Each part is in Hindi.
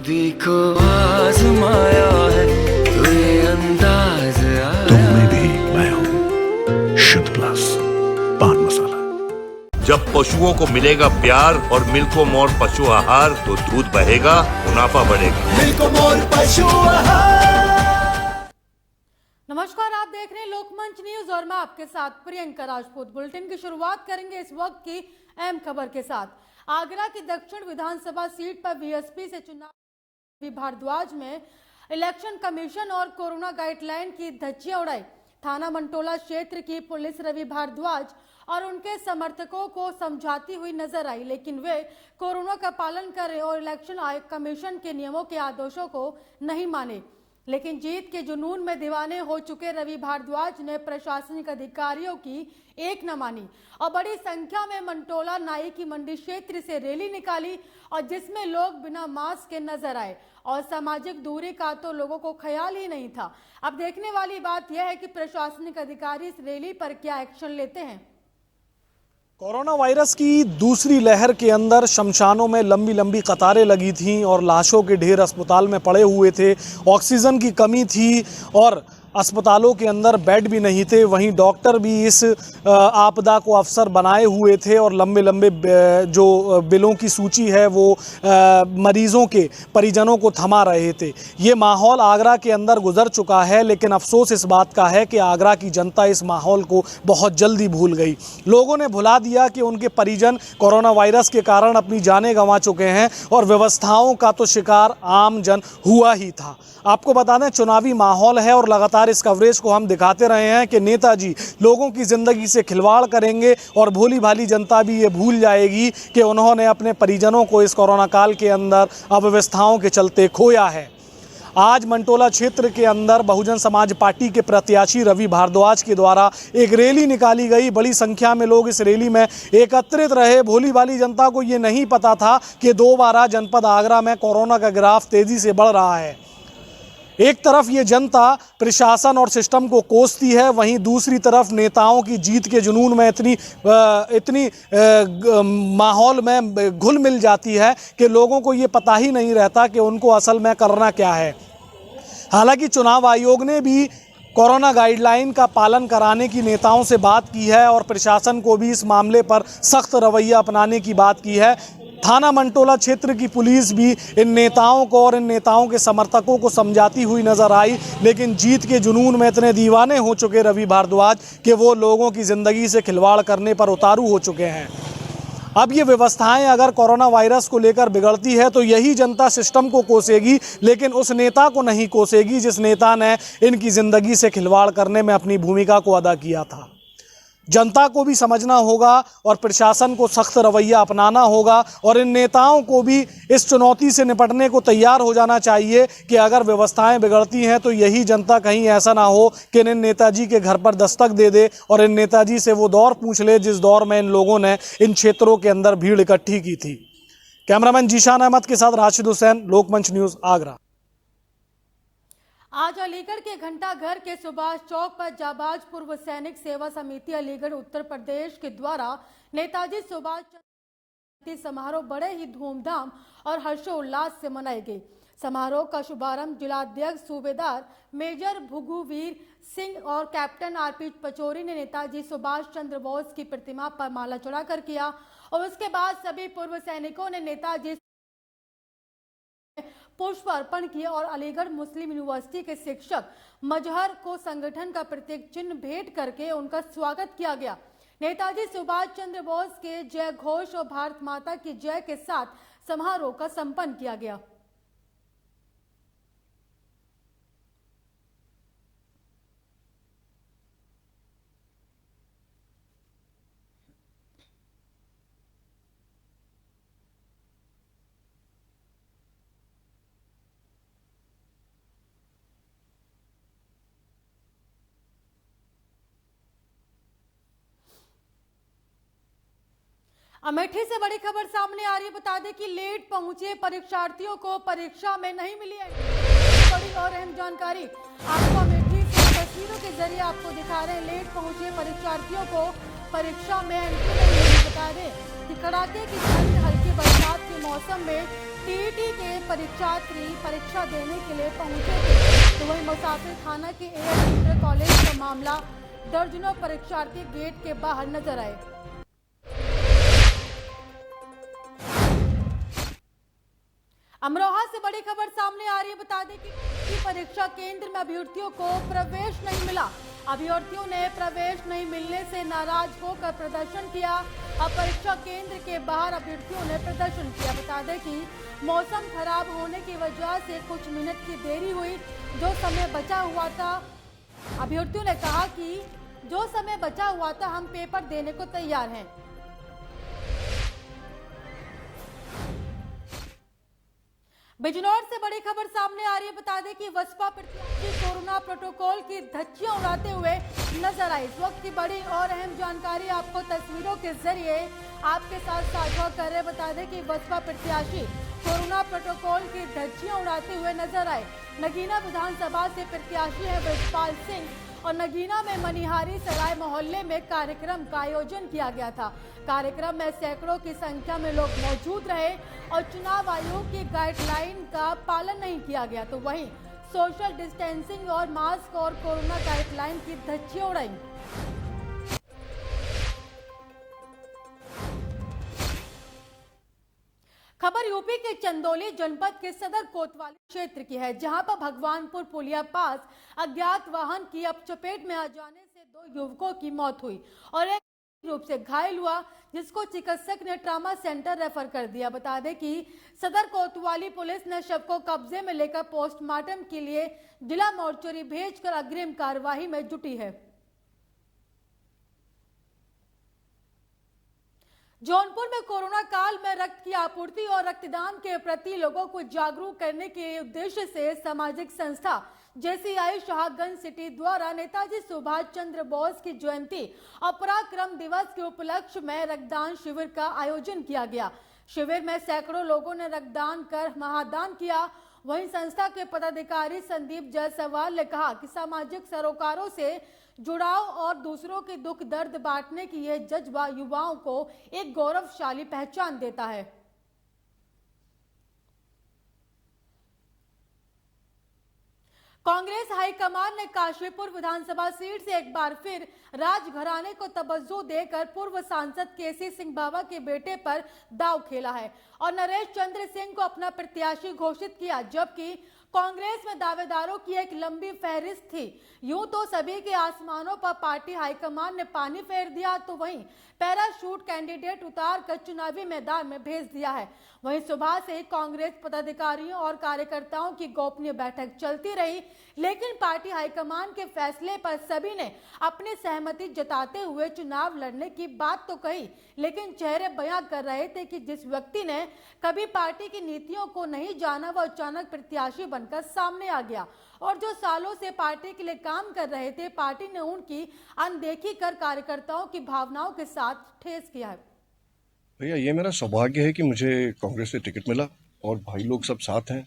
खुदी को आजमाया है तो ये अंदाज आया। तुम में भी मैं हूँ शुद्ध प्लस पान मसाला। जब पशुओं को मिलेगा प्यार और मिल्को मोर पशु आहार तो दूध बहेगा, मुनाफा बढ़ेगा। मिल्को मोर पशु आहार। नमस्कार, आप देख रहे हैं लोकमंच न्यूज और मैं आपके साथ प्रियंका राजपूत। बुलेटिन की शुरुआत करेंगे इस वक्त की अहम खबर के साथ। आगरा की दक्षिण विधानसभा सीट पर बीएसपी से चुनाव रवि भारद्वाज में इलेक्शन कमीशन और कोरोना गाइडलाइन की धज्जियां उड़ाई। थाना मंटोला क्षेत्र की पुलिस रवि भारद्वाज और उनके समर्थकों को समझाती हुई नजर आई, लेकिन वे कोरोना का पालन करें और इलेक्शन आयोग कमीशन के नियमों के आदेशों को नहीं माने। लेकिन जीत के जुनून में दीवाने हो चुके रवि भारद्वाज ने प्रशासनिक अधिकारियों की एक न मानी और बड़ी संख्या में मंटोला नाई की मंडी क्षेत्र से रैली निकाली और जिसमें लोग बिना मास्क के नजर आए और सामाजिक दूरी का तो लोगों को ख्याल ही नहीं था। अब देखने वाली बात यह है कि प्रशासनिक अधिकारी इस रैली पर क्या एक्शन लेते हैं। कोरोना वायरस की दूसरी लहर के अंदर शमशानों में लंबी लंबी कतारें लगी थीं और लाशों के ढेर अस्पताल में पड़े हुए थे। ऑक्सीजन की कमी थी और अस्पतालों के अंदर बेड भी नहीं थे। वहीं डॉक्टर भी इस आपदा को अवसर बनाए हुए थे और लंबे लंबे जो बिलों की सूची है वो मरीजों के परिजनों को थमा रहे थे। ये माहौल आगरा के अंदर गुजर चुका है, लेकिन अफसोस इस बात का है कि आगरा की जनता इस माहौल को बहुत जल्दी भूल गई। लोगों ने भुला दिया कि उनके परिजन कोरोना वायरस के कारण अपनी जानें गंवा चुके हैं और व्यवस्थाओं का तो शिकार आम जन हुआ ही था। आपको बता दें, चुनावी माहौल है और लगातार इस कवरेज को हम दिखाते रहे हैं कि नेताजी लोगों की ज़िंदगी से खिलवाड़ करेंगे और भोली भाली जनता भी ये भूल जाएगी कि उन्होंने अपने परिजनों को इस कोरोना काल के अंदर अव्यवस्थाओं के चलते खोया है। आज मंटोला क्षेत्र के अंदर बहुजन समाज पार्टी के प्रत्याशी रवि भारद्वाज के द्वारा एक रैली निकाली गई। बड़ी संख्या में लोग इस रैली में एकत्रित रहे। भोली भाली जनता को ये नहीं पता था कि दोबारा जनपद आगरा में कोरोना का ग्राफ तेज़ी से बढ़ रहा है। एक तरफ ये जनता प्रशासन और सिस्टम को कोसती है, वहीं दूसरी तरफ नेताओं की जीत के जुनून में इतनी माहौल में घुल मिल जाती है कि लोगों को ये पता ही नहीं रहता कि उनको असल में करना क्या है। हालांकि चुनाव आयोग ने भी कोरोना गाइडलाइन का पालन कराने की नेताओं से बात की है और प्रशासन को भी इस मामले पर सख्त रवैया अपनाने की बात की है। थाना मंटोला क्षेत्र की पुलिस भी इन नेताओं को और इन नेताओं के समर्थकों को समझाती हुई नजर आई, लेकिन जीत के जुनून में इतने दीवाने हो चुके रवि भारद्वाज कि वो लोगों की ज़िंदगी से खिलवाड़ करने पर उतारू हो चुके हैं। अब ये व्यवस्थाएं अगर कोरोना वायरस को लेकर बिगड़ती है तो यही जनता सिस्टम को कोसेगी, लेकिन उस नेता को नहीं कोसेगी जिस नेता ने इनकी ज़िंदगी से खिलवाड़ करने में अपनी भूमिका को अदा किया था। जनता को भी समझना होगा और प्रशासन को सख्त रवैया अपनाना होगा और इन नेताओं को भी इस चुनौती से निपटने को तैयार हो जाना चाहिए कि अगर व्यवस्थाएं बिगड़ती हैं तो यही जनता कहीं ऐसा ना हो कि इन नेताजी के घर पर दस्तक दे दे और इन नेताजी से वो दौर पूछ ले जिस दौर में इन लोगों ने इन क्षेत्रों के अंदर भीड़ इकट्ठी की थी। कैमरामैन जीशान अहमद के साथ राशिद हुसैन, लोकमंच न्यूज़, आगरा। आज अलीगढ़ के घंटा घर के सुभाष चौक पर जाबाज पूर्व सैनिक सेवा समिति अलीगढ़ उत्तर प्रदेश के द्वारा नेताजी सुभाष चंद्र समारोह बड़े ही धूमधाम और हर्षोल्लास से मनाई गई। समारोह का शुभारंभ जिलाध्यक्ष सूबेदार मेजर भुगुवीर सिंह और कैप्टन आरपी पचौरी ने नेताजी सुभाष चंद्र बोस की प्रतिमा पर माला चढ़ाकर किया और उसके बाद सभी पूर्व सैनिकों ने नेताजी पुष्प अर्पण किए और अलीगढ़ मुस्लिम यूनिवर्सिटी के शिक्षक मजहर को संगठन का प्रतीक चिन्ह भेंट करके उनका स्वागत किया गया। नेताजी सुभाष चंद्र बोस के जय घोष और भारत माता की जय के साथ समारोह का संपन्न किया गया। अमेठी से बड़ी खबर सामने आ रही है। बता दें कि लेट पहुंचे परीक्षार्थियों को परीक्षा में नहीं मिली है। बड़ी और अहम जानकारी आपको अमेठी से तस्वीरों के जरिए आपको दिखा रहे हैं। लेट पहुंचे परीक्षार्थियों को परीक्षा में एंट्री नहीं मिली। बता दें कि कड़ाके की ठंड, हल्की बरसात के मौसम में टीईटी के परीक्षार्थी परीक्षा देने के लिए पहुंचे थे तो वहीं मुसाफिर खाना के एयर इंटर कॉलेज का मामला, दर्जनों परीक्षार्थी गेट के बाहर नजर आए। अमरोहा से बड़ी खबर सामने आ रही है। बता दें कि परीक्षा केंद्र में अभ्यर्थियों को प्रवेश नहीं मिला। अभ्यर्थियों ने प्रवेश नहीं मिलने से नाराज होकर प्रदर्शन किया। अब परीक्षा केंद्र के बाहर अभ्यर्थियों ने प्रदर्शन किया। बता दें कि मौसम खराब होने की वजह से कुछ मिनट की देरी हुई। जो समय बचा हुआ था, अभ्यर्थियों ने कहा कि जो समय बचा हुआ था हम पेपर देने को तैयार हैं। बिजनौर से बड़ी खबर सामने आ रही है। बता दें कि बसपा प्रत्याशी कोरोना प्रोटोकॉल की धज्जियां उड़ाते हुए नजर आए। इस वक्त की बड़ी और अहम जानकारी आपको तस्वीरों के जरिए आपके साथ साझा कर रहे। बता दें कि बसपा प्रत्याशी कोरोना प्रोटोकॉल की धज्जियां उड़ाते हुए नजर आए। नगीना विधानसभा से प्रत्याशी है ब्रजपाल सिंह और नगीना में मनिहारी सराय मोहल्ले में कार्यक्रम का आयोजन किया गया था। कार्यक्रम में सैकड़ों की संख्या में लोग मौजूद रहे और चुनाव आयोग की गाइडलाइन का पालन नहीं किया गया तो वहीं सोशल डिस्टेंसिंग और मास्क और कोरोना गाइडलाइन की धज्जियां उड़ाई। खबर यूपी के चंदौली जनपद के सदर कोतवाली क्षेत्र की है, जहां पर भगवानपुर पुलिया पास अज्ञात वाहन की चपेट में आ जाने से 2 युवकों की मौत हुई और एक रूप से घायल हुआ, जिसको चिकित्सक ने ट्रामा सेंटर रेफर कर दिया। बता दें कि सदर कोतवाली पुलिस ने शव को कब्जे में लेकर पोस्टमार्टम के लिए जिला मोर्चरी भेजकर अग्रिम कार्यवाही में जुटी है। जौनपुर में कोरोना काल में रक्त की आपूर्ति और रक्तदान के प्रति लोगों को जागरूक करने के उद्देश्य से सामाजिक संस्था जेसीआई शाहगंज सिटी द्वारा नेताजी सुभाष चंद्र बोस की जयंती और पराक्रम दिवस के उपलक्ष्य में रक्तदान शिविर का आयोजन किया गया। शिविर में सैकड़ों लोगों ने रक्तदान कर महादान किया। वहीं संस्था के पदाधिकारी संदीप जायसवाल ने कहा कि सामाजिक सरोकारों से जुड़ाव और दूसरों के दुख दर्द बांटने की यह जज्बा युवाओं को एक गौरवशाली पहचान देता है। कांग्रेस हाईकमान ने काशीपुर विधानसभा सीट से एक बार फिर राजघराने को तवज्जो देकर पूर्व सांसद केसी सिंह बाबा के बेटे पर दांव खेला है और नरेश चंद्र सिंह को अपना प्रत्याशी घोषित किया, जबकि कांग्रेस में दावेदारों की एक लंबी फहरिस्त थी। यूं तो सभी के आसमानों पर पार्टी हाईकमान ने पानी फेर दिया तो वहीं पैराशूट कैंडिडेट उतार कर चुनावी मैदान में भेज दिया है। वहीं सुबह से ही कांग्रेस पदाधिकारियों और कार्यकर्ताओं की गोपनीय बैठक चलती रही, लेकिन पार्टी हाईकमान के फैसले पर सभी ने अपनी सहमति जताते हुए चुनाव लड़ने की बात तो कही, लेकिन चेहरे बयां कर रहे थे कि जिस व्यक्ति ने कभी पार्टी की नीतियों को नहीं जाना वो अचानक प्रत्याशी बनकर सामने आ गया और जो सालों से पार्टी के लिए काम कर रहे थे, पार्टी ने उनकी अनदेखी कर कार्यकर्ताओं की भावनाओं के साथ ठेस किया है। भैया ये मेरा सौभाग्य है कि मुझे कांग्रेस से टिकट मिला और भाई लोग सब साथ हैं।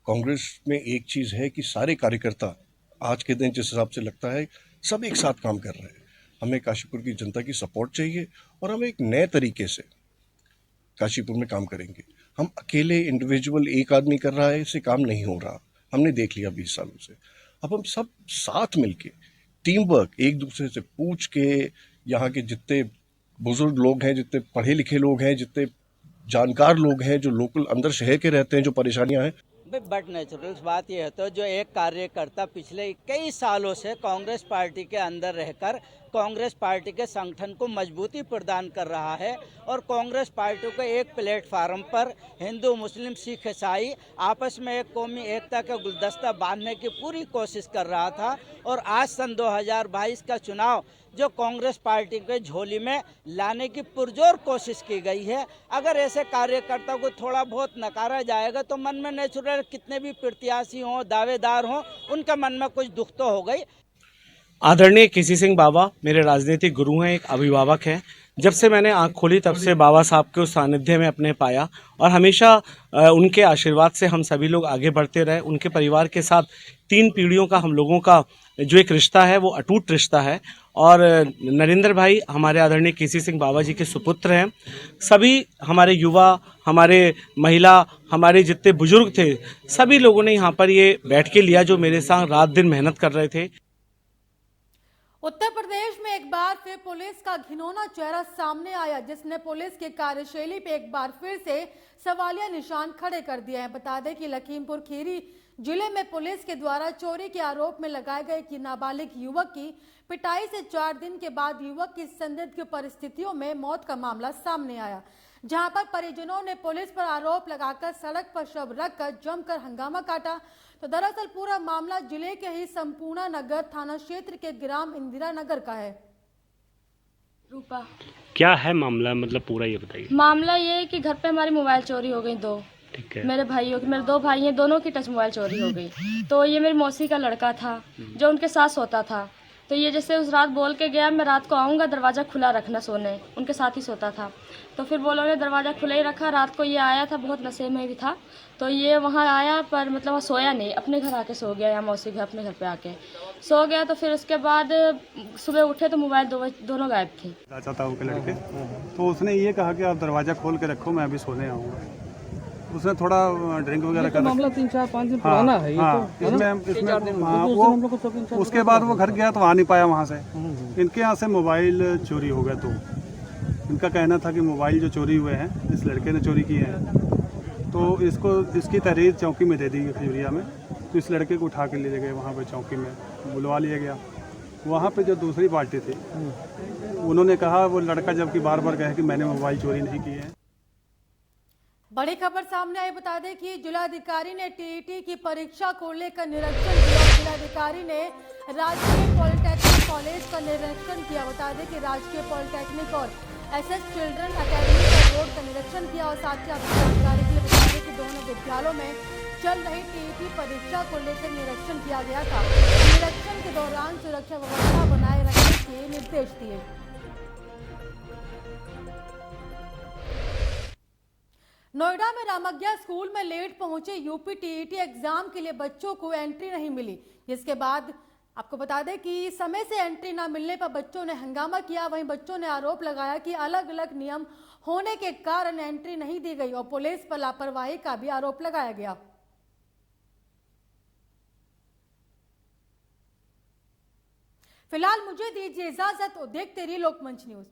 कांग्रेस में एक चीज़ है कि सारे कार्यकर्ता आज के दिन जिस हिसाब से लगता है सब एक साथ काम कर रहे हैं। हमें काशीपुर की जनता की सपोर्ट चाहिए और हम एक नए तरीके से काशीपुर में काम करेंगे। हम अकेले इंडिविजुअल एक आदमी कर रहा है, इससे काम नहीं हो रहा। हमने देख लिया 20 सालों से। अब हम सब साथ मिलके टीम वर्क एक दूसरे से पूछ के, यहाँ के जितने बुजुर्ग लोग हैं, जितने पढ़े लिखे लोग हैं, जितने जानकार लोग हैं, जो लोकल अंदर शहर के रहते हैं, जो परेशानियां हैं, बट नेचुरल बात यह है तो जो एक कार्यकर्ता पिछले कई सालों से कांग्रेस पार्टी के अंदर रहकर कांग्रेस पार्टी के संगठन को मजबूती प्रदान कर रहा है और कांग्रेस पार्टी को एक प्लेटफार्म पर हिंदू मुस्लिम सिख ईसाई आपस में एक कौमी एकता का गुलदस्ता बांधने की पूरी कोशिश कर रहा था और आज सन 2022 का चुनाव जो कांग्रेस पार्टी के झोली में लाने की पुरजोर कोशिश की गई है। अगर ऐसे कार्यकर्ता को थोड़ा बहुत नकारा जाएगा तो मन में नेचुरल कितने भी प्रत्याशी हों, दावेदार हों, उनके मन में कुछ दुख तो हो गई। आदरणीय केसी सिंह बाबा मेरे राजनीतिक गुरु हैं, एक अभिभावक हैं। जब से मैंने आँख खोली तब से बाबा साहब के उस सानिध्य में अपने पाया और हमेशा उनके आशीर्वाद से हम सभी लोग आगे बढ़ते रहे। उनके परिवार के साथ 3 पीढ़ियों का हम लोगों का जो एक रिश्ता है वो अटूट रिश्ता है और नरेंद्र भाई हमारे आदरणीय केसी सिंह बाबा जी के सुपुत्र हैं। सभी हमारे युवा, हमारे महिला, हमारे जितने बुजुर्ग थे, सभी लोगों ने यहाँ पर ये बैठ के लिया जो मेरे साथ रात दिन मेहनत कर रहे थे। उत्तर प्रदेश में एक बार फिर पुलिस का घिनौना चेहरा सामने आया, जिसने पुलिस की कार्यशैली पे एक बार फिर से सवालिया निशान खड़े कर दिए हैं। बता दें कि लखीमपुर खीरी जिले में पुलिस के द्वारा चोरी के आरोप में लगाए गए कि नाबालिग युवक की पिटाई से 4 दिन के बाद युवक की संदिग्ध परिस्थितियों में मौत का मामला सामने आया, जहां पर परिजनों ने पुलिस पर आरोप लगाकर सड़क पर शव रखकर जमकर हंगामा काटा। तो दरअसल पूरा मामला जिले के ही संपूर्णा नगर थाना क्षेत्र के ग्राम इंदिरा नगर का है। रूपा, क्या है मामला, मतलब पूरा ये बताइए। मामला ये है कि घर पे हमारी मोबाइल चोरी हो गई 2। ठीक है। मेरे भाइयों की, मेरे 2 भाई हैं, दोनों की टच मोबाइल चोरी हो गई। तो ये मेरी मौसी का लड़का था जो उनके साथ सोता था। तो ये जैसे उस रात बोल के गया मैं रात को आऊँगा, दरवाज़ा खुला रखना, सोने उनके साथ ही सोता था। तो फिर बोलो ने दरवाज़ा खुला ही रखा। रात को ये आया था, बहुत नशे में भी था। तो ये वहाँ आया पर मतलब वहाँ सोया नहीं, अपने घर आके सो गया, यहाँ मौसी घर अपने घर पे आके सो गया। तो फिर उसके बाद सुबह उठे तो मोबाइल दोनों गायब थे। चाचा था उनके लड़के, तो उसने ये कहा कि आप दरवाज़ा खोल के रखो, मैं अभी सोने आऊँगा। उसने थोड़ा ड्रिंक वगैरह कर मामला 3-4-5 दिन पुराना है ये। तो इसमें उसके बाद वो घर गया तो आ नहीं पाया वहाँ से। इनके यहाँ से मोबाइल चोरी हो गया। तो इनका कहना था कि मोबाइल जो चोरी हुए हैं इस लड़के ने चोरी किए हैं। तो इसकी तहरीर चौकी में दे दी गई खजूरिया में। तो इस लड़के को उठा के ले गए वहाँ पे, चौकी में बुलवा लिया गया। वहाँ पे जो दूसरी पार्टी थी उन्होंने कहा, वो लड़का जबकि बार बार कहे कि मैंने मोबाइल चोरी नहीं की है। बड़ी खबर सामने आई। बता दें कि जिलाधिकारी ने टीईटी की परीक्षा को लेकर निरीक्षण किया। जिलाधिकारी ने राजकीय पॉलिटेक्निक कॉलेज का निरीक्षण किया। बता दें कि राजकीय पॉलिटेक्निक और एसएस चिल्ड्रन अकेडमी का बोर्ड का निरीक्षण किया। और साथ ही आपको जानकारी के लिए बता दें कि दोनों विद्यालयों में चल रही टीईटी परीक्षा को लेकर निरीक्षण किया गया था। निरीक्षण के दौरान सुरक्षा व्यवस्था बनाए रखने के निर्देश दिए। नोएडा में रामज्ञा स्कूल में लेट पहुंचे यूपी टीईटी एग्जाम के लिए बच्चों को एंट्री नहीं मिली, जिसके बाद आपको बता दें कि समय से एंट्री न मिलने पर बच्चों ने हंगामा किया। वहीं बच्चों ने आरोप लगाया कि अलग अलग नियम होने के कारण एंट्री नहीं दी गई और पुलिस पर लापरवाही का भी आरोप लगाया गया। फिलहाल मुझे दीजिए इजाजत और देखते रहिए लोकमंच न्यूज।